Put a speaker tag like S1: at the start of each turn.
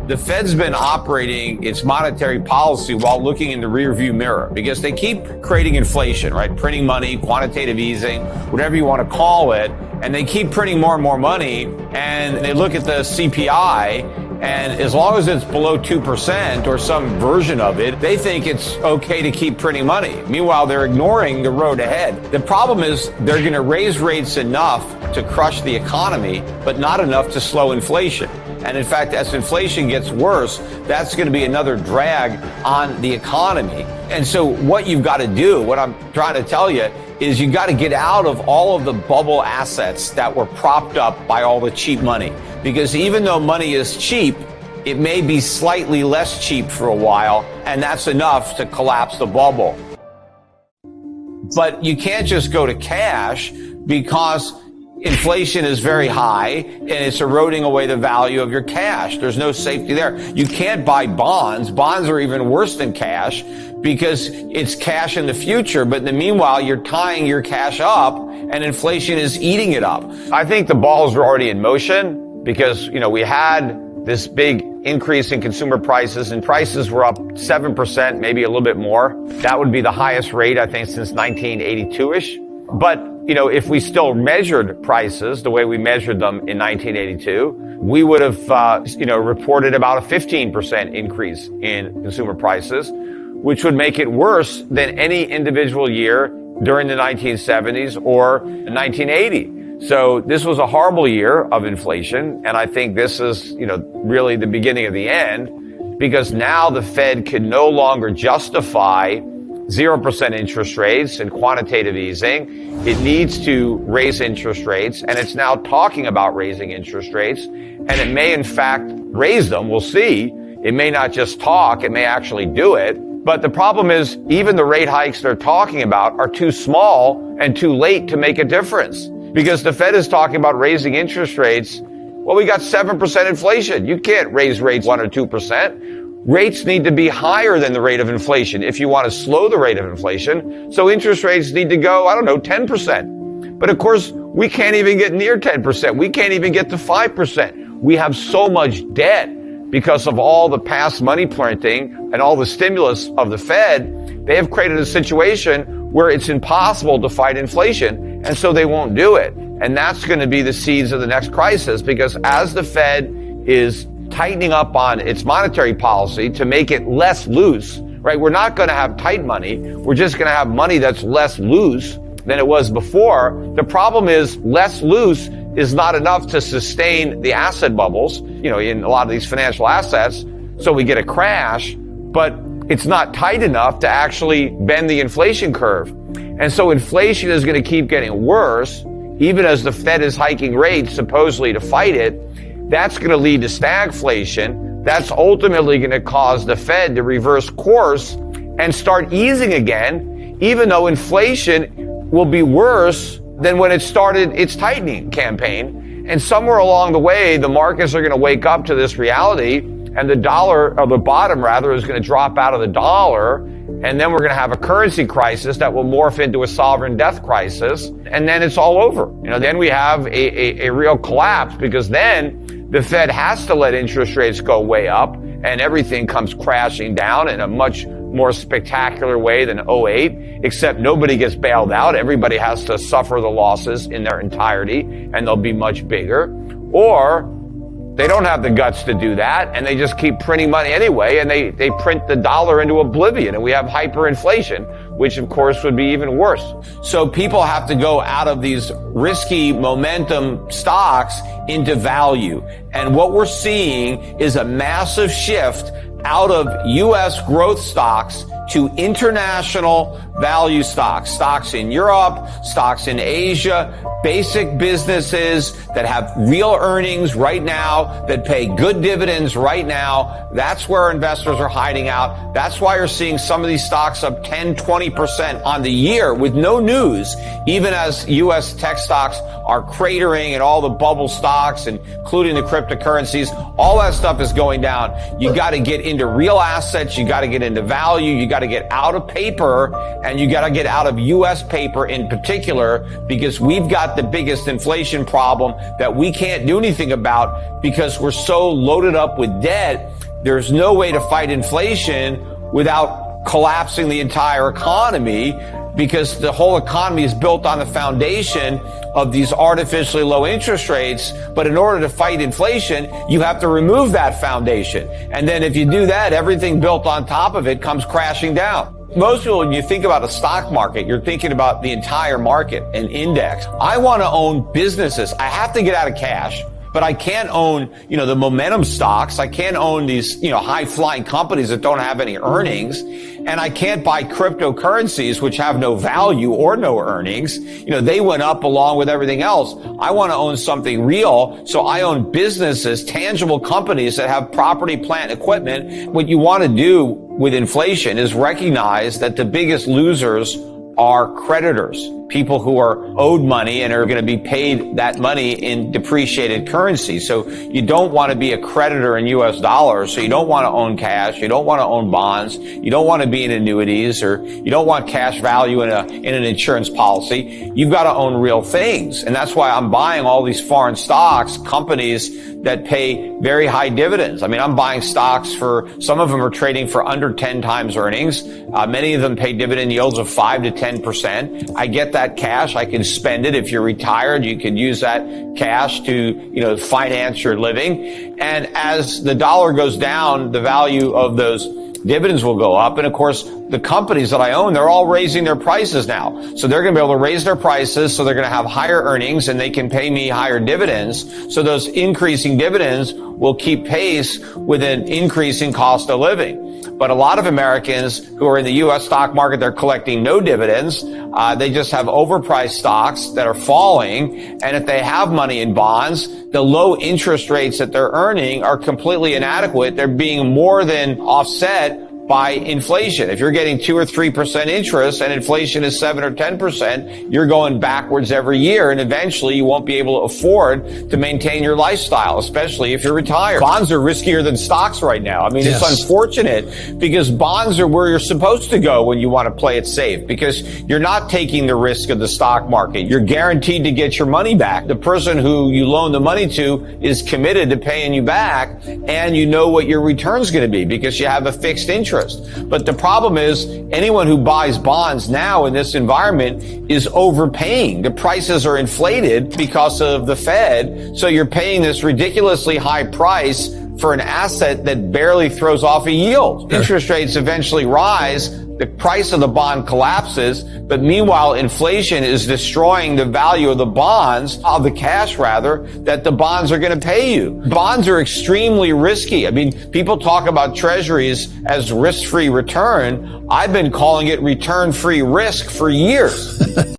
S1: The Fed's been operating its monetary policy while looking in the rearview mirror because they keep creating inflation, right? Printing money, quantitative easing, whatever you want to call it. And they keep printing more and more money. And they look at the CPI, and as long as it's below 2% or some version of it, they think it's okay to keep printing money. Meanwhile, they're ignoring the road ahead. The problem is they're going to raise rates enough to crush the economy, but not enough to slow inflation. And in fact, as inflation gets worse, that's going to be another drag on the economy. And so what you've got to do, what I'm trying to tell you, is you got to get out of all of the bubble assets that were propped up by all the cheap money. Because even though money is cheap, it may be slightly less cheap for a while, and that's enough to collapse the bubble. But you can't just go to cash because inflation is very high and it's eroding away the value of your cash. There's no safety there. You can't buy bonds. Bonds are even worse than cash because it's cash in the future. But in the meanwhile, you're tying your cash up and inflation is eating it up. I think the balls are already in motion because, we had this big increase in consumer prices and prices were up 7%, maybe a little bit more. That would be the highest rate, I think, since 1982-ish. But if we still measured prices the way we measured them in 1982, we would have, reported about a 15% increase in consumer prices, which would make it worse than any individual year during the 1970s or 1980. So this was a horrible year of inflation. And I think this is, really the beginning of the end, because now the Fed can no longer justify 0% interest rates and quantitative easing. It needs to raise interest rates, and it's now talking about raising interest rates, and it may in fact raise them. We'll see. It may not just talk, it may actually do it. But the problem is even the rate hikes they're talking about are too small and too late to make a difference. Because the Fed is talking about raising interest rates. Well, we got 7% inflation. You can't raise rates 1 or 2%. Rates need to be higher than the rate of inflation if you want to slow the rate of inflation. So interest rates need to go, 10%. But of course, we can't even get near 10%. We can't even get to 5%. We have so much debt because of all the past money printing and all the stimulus of the Fed. They have created a situation where it's impossible to fight inflation, and so they won't do it. And that's going to be the seeds of the next crisis, because as the Fed is tightening up on its monetary policy to make it less loose, right? We're not going to have tight money. We're just going to have money that's less loose than it was before. The problem is less loose is not enough to sustain the asset bubbles, in a lot of these financial assets. So we get a crash, but it's not tight enough to actually bend the inflation curve. And so inflation is going to keep getting worse, even as the Fed is hiking rates supposedly to fight it. That's going to lead to stagflation. That's ultimately going to cause the Fed to reverse course and start easing again, even though inflation will be worse than when it started its tightening campaign. And somewhere along the way, the markets are going to wake up to this reality, and the dollar, or the bottom rather, is going to drop out of the dollar. And then we're going to have a currency crisis that will morph into a sovereign death crisis. And then it's all over. Then we have a real collapse, because then the Fed has to let interest rates go way up and everything comes crashing down in a much more spectacular way than 2008, except nobody gets bailed out. Everybody has to suffer the losses in their entirety, and they'll be much bigger. Or they don't have the guts to do that, and they just keep printing money anyway, and they print the dollar into oblivion, and we have hyperinflation, which of course would be even worse. So people have to go out of these risky momentum stocks into value. And what we're seeing is a massive shift out of U.S. growth stocks to international value stocks, stocks in Europe, stocks in Asia, basic businesses that have real earnings right now, that pay good dividends right now. That's where investors are hiding out. That's why you're seeing some of these stocks up 10, 20% on the year with no news, even as U.S. tech stocks are cratering and all the bubble stocks, including the cryptocurrencies. All that stuff is going down. You got to get into real assets. You got to get into value. You got to get out of paper and you got to get out of U.S. paper in particular, because we've got the biggest inflation problem that we can't do anything about because we're so loaded up with debt. There's no way to fight inflation without collapsing the entire economy, because the whole economy is built on the foundation of these artificially low interest rates. But in order to fight inflation, you have to remove that foundation. And then if you do that, everything built on top of it comes crashing down. Most people, when you think about a stock market, you're thinking about the entire market, an index. I want to own businesses. I have to get out of cash, but I can't own, the momentum stocks. I can't own these, high-flying companies that don't have any earnings. And I can't buy cryptocurrencies, which have no value or no earnings. They went up along with everything else. I want to own something real. So I own businesses, tangible companies that have property, plant, equipment. What you want to do with inflation is recognize that the biggest losers are creditors, people who are owed money and are going to be paid that money in depreciated currency. So you don't want to be a creditor in U.S. dollars. So you don't want to own cash. You don't want to own bonds. You don't want to be in annuities, or you don't want cash value in an insurance policy. You've got to own real things. And that's why I'm buying all these foreign stocks, companies that pay very high dividends. I mean, I'm buying stocks some of them are trading for under 10 times earnings. Many of them pay dividend yields of 5 to 10%. I get that cash. I can spend it. If you're retired, you can use that cash to, finance your living. And as the dollar goes down, the value of those dividends will go up. And of course, the companies that I own, they're all raising their prices now. So they're going to be able to raise their prices. So they're going to have higher earnings and they can pay me higher dividends. So those increasing dividends will keep pace with an increasing cost of living. But a lot of Americans who are in the U.S. stock market, they're collecting no dividends. They just have overpriced stocks that are falling. And if they have money in bonds, the low interest rates that they're earning are completely inadequate. They're being more than offset by inflation. If you're getting 2 or 3% interest and inflation is 7 or 10%, you're going backwards every year, and eventually you won't be able to afford to maintain your lifestyle, especially if you're retired. Bonds are riskier than stocks right now. I mean, Yes. It's unfortunate because bonds are where you're supposed to go when you want to play it safe, because you're not taking the risk of the stock market. You're guaranteed to get your money back. The person who you loan the money to is committed to paying you back, and you know what your return's going to be because you have a fixed interest. But the problem is anyone who buys bonds now in this environment is overpaying. The prices are inflated because of the Fed. So you're paying this ridiculously high price for an asset that barely throws off a yield. Sure. Interest rates eventually rise. The price of the bond collapses, but meanwhile, inflation is destroying the value of the bonds, of the cash rather, that the bonds are going to pay you. Bonds are extremely risky. I mean, people talk about treasuries as risk-free return. I've been calling it return-free risk for years.